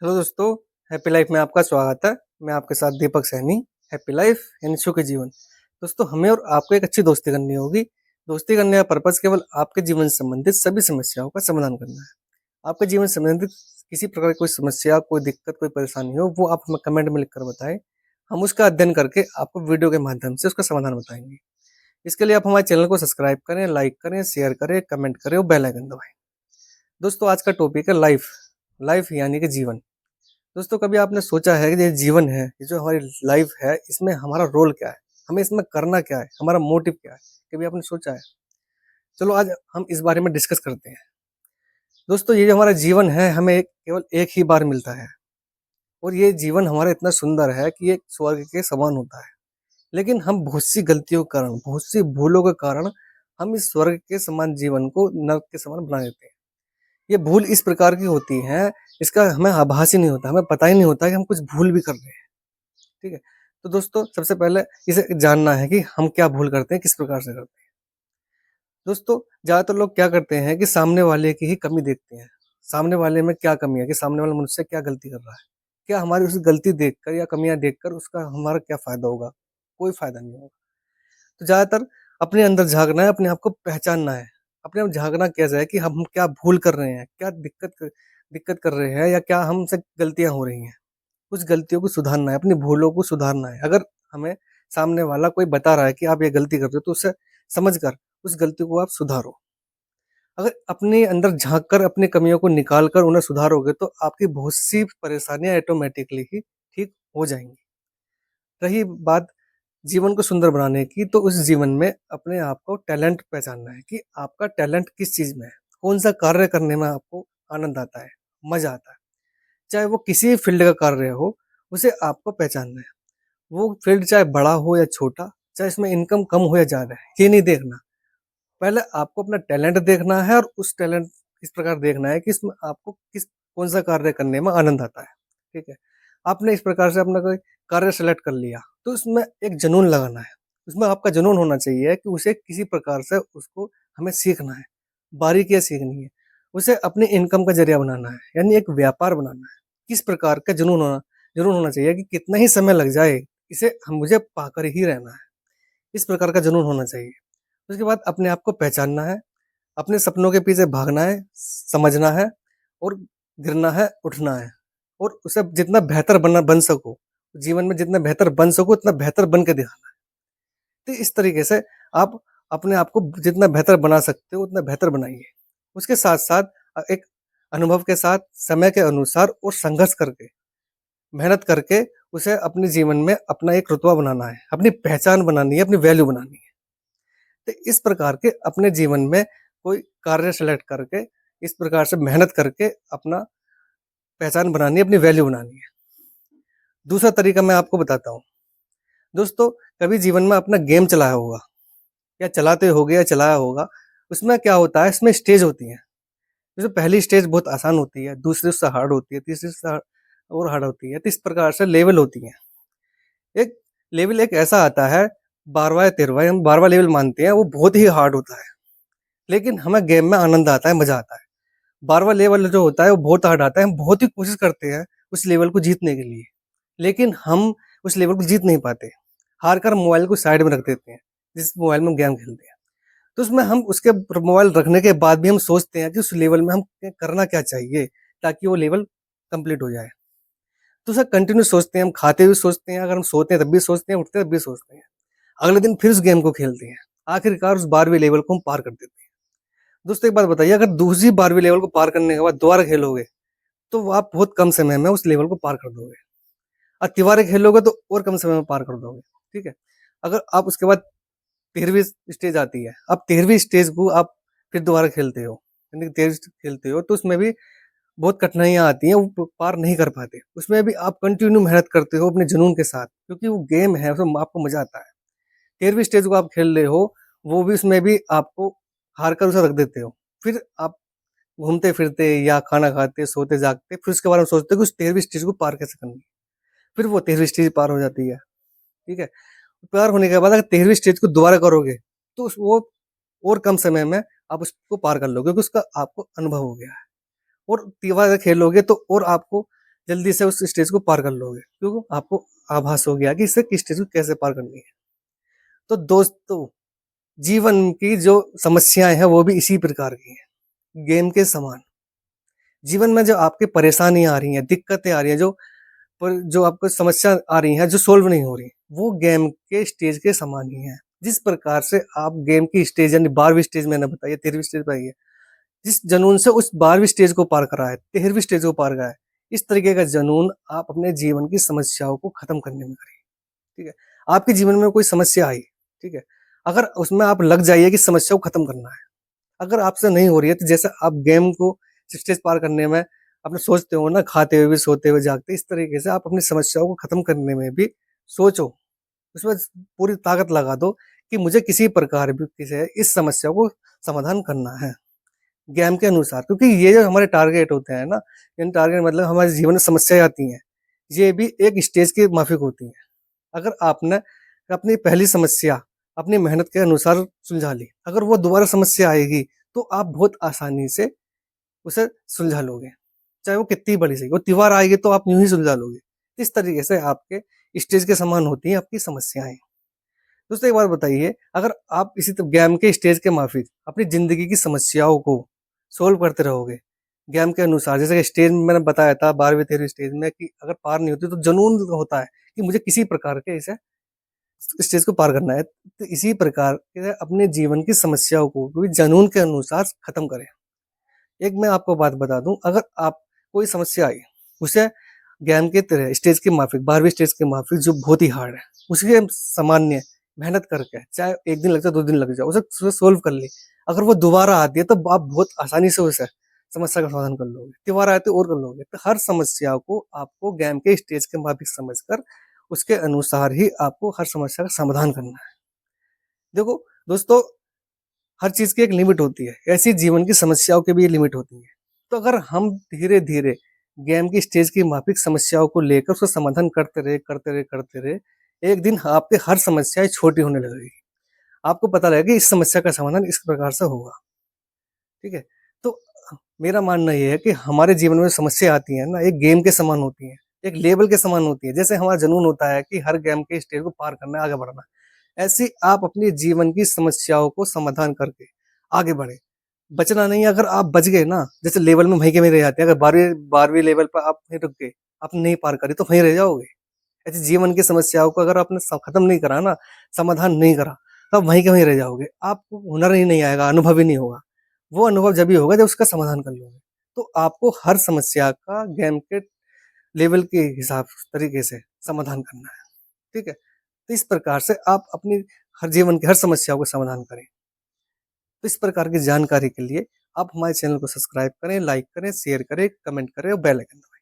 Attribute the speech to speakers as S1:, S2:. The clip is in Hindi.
S1: हेलो दोस्तों, हैप्पी लाइफ में आपका स्वागत है। मैं आपके साथ दीपक सैनी। हैप्पी लाइफ यानी सुखी जीवन। दोस्तों, हमें और आपको एक अच्छी दोस्ती करनी होगी। दोस्ती करने का पर्पज़ केवल आपके जीवन से संबंधित सभी समस्याओं का समाधान करना है। आपके जीवन से संबंधित किसी प्रकार की कोई समस्या, कोई दिक्कत, कोई परेशानी हो, वो आप हमें कमेंट में लिख कर बताएँ। हम उसका अध्ययन करके आपको वीडियो के माध्यम से उसका समाधान बताएँगे। इसके लिए आप हमारे चैनल को सब्सक्राइब करें, लाइक करें, शेयर करें, कमेंट करें और बेल आइकन दबाएँ। दोस्तों, आज का टॉपिक है लाइफ। लाइफ यानी कि जीवन। दोस्तों, कभी आपने सोचा है कि ये जीवन है, ये जो हमारी लाइफ है, इसमें हमारा रोल क्या है? हमें इसमें करना क्या है? हमारा मोटिव क्या है? कभी आपने सोचा है? चलो आज हम इस बारे में डिस्कस करते हैं। दोस्तों, ये जो हमारा जीवन है, हमें केवल एक ही बार मिलता है और ये जीवन हमारा इतना सुंदर है कि ये स्वर्ग के समान होता है। लेकिन हम बहुत सी गलतियों के कारण, बहुत सी भूलों के कारण हम इस स्वर्ग के समान जीवन को नर्क के समान बना देते हैं। ये भूल इस प्रकार की होती है, इसका हमें आभास ही नहीं होता, हमें पता ही नहीं होता कि हम कुछ भूल भी कर रहे हैं। ठीक है? तो दोस्तों, सबसे पहले इसे जानना है कि हम क्या भूल करते हैं, किस प्रकार से करते हैं। दोस्तों, ज़्यादातर लोग क्या करते हैं कि सामने वाले की ही कमी देखते हैं। सामने वाले में क्या कमी है, कि सामने वाला मनुष्य क्या गलती कर रहा है? क्या हमारी उस गलती देखकर या कमियाँ देखकर उसका हमारा क्या फ़ायदा होगा? कोई फ़ायदा नहीं होगा। तो ज़्यादातर अपने अंदर झाँकना है, अपने आप को पहचानना है। अपने आप झाँकना कैसे है कि हम क्या भूल कर रहे हैं, क्या दिक्कत कर रहे हैं या क्या हमसे गलतियाँ हो रही हैं। कुछ गलतियों को सुधारना है, अपनी भूलों को सुधारना है। अगर हमें सामने वाला कोई बता रहा है कि आप ये गलती कर रहे हो, तो उसे समझकर उस गलती को आप सुधारो। अगर अपने अंदर झाँक कर अपनी कमियों को निकाल कर उन्हें सुधारोगे, तो आपकी बहुत सी परेशानियाँ ऑटोमैटिकली ही ठीक हो जाएँगी। रही बात जीवन को सुंदर बनाने की, तो उस जीवन में अपने आप को टैलेंट पहचानना है कि आपका टैलेंट किस चीज़ में है, कौन-सा कार्य करने में आपको आनंद आता है, मज़ा आता है। चाहे वो किसी फील्ड का कार्य हो, उसे आपको पहचानना है। वो फील्ड चाहे बड़ा हो या छोटा, चाहे इसमें इनकम कम हो या ज़्यादा, ये नहीं देखना। पहले आपको अपना टैलेंट देखना है और उस टैलेंट इस प्रकार देखना है कि इसमें आपको कौन-सा कार्य करने में आनंद आता है, ठीक है? आपने इस प्रकार से अपना कोई कार्य सेलेक्ट कर लिया, तो उसमें एक जुनून लगाना है। उसमें आपका जुनून होना चाहिए कि उसे किसी प्रकार से उसको हमें सीखना है, बारीकियाँ सीखनी है। उसे अपनी इनकम का ज़रिया बनाना है, यानी एक व्यापार बनाना है। किस प्रकार का जुनून होना चाहिए कि कितना ही समय लग जाए, इसे मुझे पाकर ही रहना है। इस प्रकार का जुनून होना चाहिए। उसके बाद अपने आप को पहचानना है, अपने सपनों के पीछे भागना है, समझना है और गिरना है, उठना है और उसे जितना बेहतर बन सको, जीवन में जितना बेहतर बन सको उतना बेहतर बन के दिखाना है। तो इस तरीके से आप अपने आप को जितना बेहतर बना सकते हो उतना बेहतर बनाइए। उसके साथ-साथ एक अनुभव के साथ, समय के अनुसार और संघर्ष करके, मेहनत करके उसे अपने जीवन में अपना एक रुतबा बनाना है, अपनी पहचान बनानी है, अपनी वैल्यू बनानी है। तो इस प्रकार के अपने जीवन में कोई कार्य सेलेक्ट करके, इस प्रकार से मेहनत करके अपना पहचान बनानी है, अपनी वैल्यू बनानी है। दूसरा तरीका मैं आपको बताता हूँ। दोस्तों, कभी जीवन में अपना गेम चलाया होगा या चलाते होगे या चलाया होगा, उसमें क्या होता है, इसमें स्टेज होती हैं। जैसे पहली स्टेज बहुत आसान होती है, दूसरी उससे हार्ड होती है, तीसरी उससे और हार्ड होती है। तो इस प्रकार से लेवल होती हैं। एक लेवल एक ऐसा आता है, 12वाँ या 13वाँ हम 12वाँ लेवल मानते हैं, वो बहुत ही हार्ड होता है। लेकिन हमें गेम में आनंद आता है, मज़ा आता है। 12वाँ लेवल जो होता है वो बहुत हार्ड आता है, हम बहुत ही कोशिश करते हैं उस लेवल को जीतने के लिए, लेकिन हम उस लेवल को जीत नहीं पाते। हार कर मोबाइल को साइड में रख देते हैं, जिस मोबाइल में हम गेम खेलते हैं। तो उसमें हम उसके मोबाइल रखने के बाद भी हम सोचते हैं कि उस लेवल में हम करना क्या चाहिए ताकि वो लेवल कंप्लीट हो जाए। तो उसे कंटिन्यू सोचते हैं, हम खाते हुए सोचते हैं, अगर हम सोते हैं तब भी सोचते हैं, उठते हैं तब भी सोचते हैं। अगले दिन फिर उस गेम को खेलते हैं। आखिरकार उस 12वीं लेवल को हम पार कर देते हैं। दोस्तों, एक बात बताइए, अगर दूसरी 12वीं लेवल को पार करने के बाद दोबारा खेलोगे, तो आप बहुत कम समय में उस लेवल को पार कर दोगे। तिबारे खेलोगे तो और कम समय में पार कर दोगे, ठीक है? अगर आप उसके बाद 13वीं स्टेज आती है, अब 13वीं स्टेज को आप फिर दोबारा खेलते हो, यानी 13वीं खेलते हो, तो उसमें भी बहुत कठिनाइयाँ आती हैं, वो पार नहीं कर पाते। उसमें भी आप कंटिन्यू मेहनत करते हो अपने जुनून के साथ, क्योंकि वो गेम है, उसमें आपको मज़ा आता है। 13वीं स्टेज को आप खेल रहे हो, वो भी उसमें भी आपको हार कर उसे रख देते हो। फिर आप घूमते-फिरते या खाना खाते, सोते-जागते, फिर उसके बाद हम सोचते हैं कि उस 13वीं स्टेज को पार कैसे करनी है। फिर वो 13वीं स्टेज पार हो जाती है, ठीक है? पार होने के बाद अगर 13वीं स्टेज को दोबारा करोगे, तो वो और कम समय में आप उसको पार कर लोगे, क्योंकि उसका आपको अनुभव हो गया है। और तीसरा खेलोगे तो और आपको जल्दी से उस स्टेज को पार कर लोगे, क्योंकि आपको आभास हो गया कि इसे किस स्टेज को कैसे पार करनी है। तो दोस्तों, जीवन की जो समस्याएँ हैं वो भी इसी प्रकार की हैं, गेम के समान। जीवन में जो आपकी परेशानियाँ आ रही हैं, दिक्कतें आ रही हैं, जो आपको समस्या आ रही हैं, जो सॉल्व नहीं हो रही, वो गेम के स्टेज के समान ही हैं। जिस प्रकार से आप गेम की स्टेज यानी 12वीं स्टेज मैंने बताई है, 13वीं स्टेज पे आई है। जिस जुनून से उस 12वीं स्टेज को पार करा है, 13वीं स्टेज को पार करा है, इस तरीके का जुनून आप अपने जीवन की समस्याओं को खत्म करने में करिए, ठीक है? आपके जीवन में कोई समस्या आई, ठीक है? अगर उसमें आप लग जाइए कि समस्या को खत्म करना है। अगर आपसे नहीं हो रही है तो जैसे आप गेम को स्टेज पार करने में अपने सोचते हो ना, खाते हुए भी, सोते हुए, जागते, इस तरीके से आप अपनी समस्याओं को खत्म करने में भी सोचो। उसमें पूरी ताकत लगा दो कि मुझे किसी प्रकार भी किसी इस समस्या को समाधान करना है, गेम के अनुसार। क्योंकि ये जो हमारे टारगेट होते हैं ना, इन टारगेट मतलब हमारे जीवन में समस्याएँ आती हैं, ये भी एक स्टेज के माफ़िक होती हैं। अगर आपने अपनी पहली समस्या अपनी मेहनत के अनुसार सुलझा ली, अगर वो दोबारा समस्या आएगी, तो आप बहुत आसानी से उसे सुलझा लोगे। चाहे वो कितनी बड़ी सही, वो दीवार आएगी तो आप यूँ ही सुलझा लोगे। इस तरीके से आपके स्टेज के समान होती हैं आपकी समस्याएँ। दोस्तों एक बात बताइए, अगर आप इसी गेम के स्टेज के माफ़िक अपनी ज़िंदगी की समस्याओं को सॉल्व करते रहोगे, गेम के अनुसार, जैसे कि स्टेज में मैंने बताया था 12वीं 13वीं स्टेज में कि अगर पार नहीं होती तो जुनून होता है कि मुझे किसी प्रकार के इसे स्टेज को पार करना है। तो इसी प्रकार के अपने जीवन की समस्याओं को भी जुनून के अनुसार खत्म करें। एक मैं आपको बात बता दूँ, अगर आप कोई समस्या आई, उसे ज्ञान की तरह स्टेज के माफ़िक 12वीं स्टेज के माफ़िक जो बहुत ही हार्ड है, उसके सामान्य मेहनत करके, चाहे 1 दिन लग जाए, 2 दिन लग जाए, उसे सोल्व कर ली। अगर वो दोबारा आती है तो आप बहुत आसानी से उसे समस्या का समाधान कर लोगे। दोबारा आए तो और कर लोगे। तो हर समस्या को आपको गेम के स्टेज के माफ़िक समझकर उसके अनुसार ही आपको हर समस्या का समाधान करना है। देखो दोस्तों, हर चीज़ की एक लिमिट होती है, ऐसी जीवन की समस्याओं की भी लिमिट होती है। तो अगर हम धीरे-धीरे गेम की स्टेज की माफ़िक समस्याओं को लेकर उसका समाधान करते रहे, एक दिन आपकी हर समस्याएँ छोटी होने लगेगी। आपको पता लगेगा कि इस समस्या का समाधान इस प्रकार से होगा, ठीक है? तो मेरा मानना ये है कि हमारे जीवन में समस्या आती है ना, एक गेम के समान होती हैं, एक लेवल के समान होती है। जैसे हमारा जुनून होता है कि हर गेम के स्टेज को पार करना है, आगे बढ़ना है। ऐसे ही आप अपने जीवन की समस्याओं को समाधान करके आगे बढ़ें। बचना नहीं है, अगर आप बच गए ना, जैसे लेवल में वहीं के वहीं रह जाते हैं। अगर 12वीं लेवल पर आप वहीं रुक गए, आपने नहीं पार करी तो वहीं रह जाओगे। ऐसे जीवन की समस्याओं को अगर आपने खत्म नहीं करा ना, समाधान नहीं करा, तब वहीं के वहीं रह जाओगे। आपको हुनर ही नहीं आएगा, अनुभव ही नहीं होगा। वो अनुभव जभी होगा जब उसका समाधान कर लोगे। तो आपको हर समस्या का गेम के लेवल के हिसाब तरीके से समाधान करना है, ठीक है? तो इस प्रकार से आप अपनी हर जीवन की हर समस्याओं का समाधान करें। तो इस प्रकार की जानकारी के लिए आप हमारे चैनल को सब्सक्राइब करें, लाइक करें, शेयर करें, कमेंट करें और बेल आइकन दबाएँ।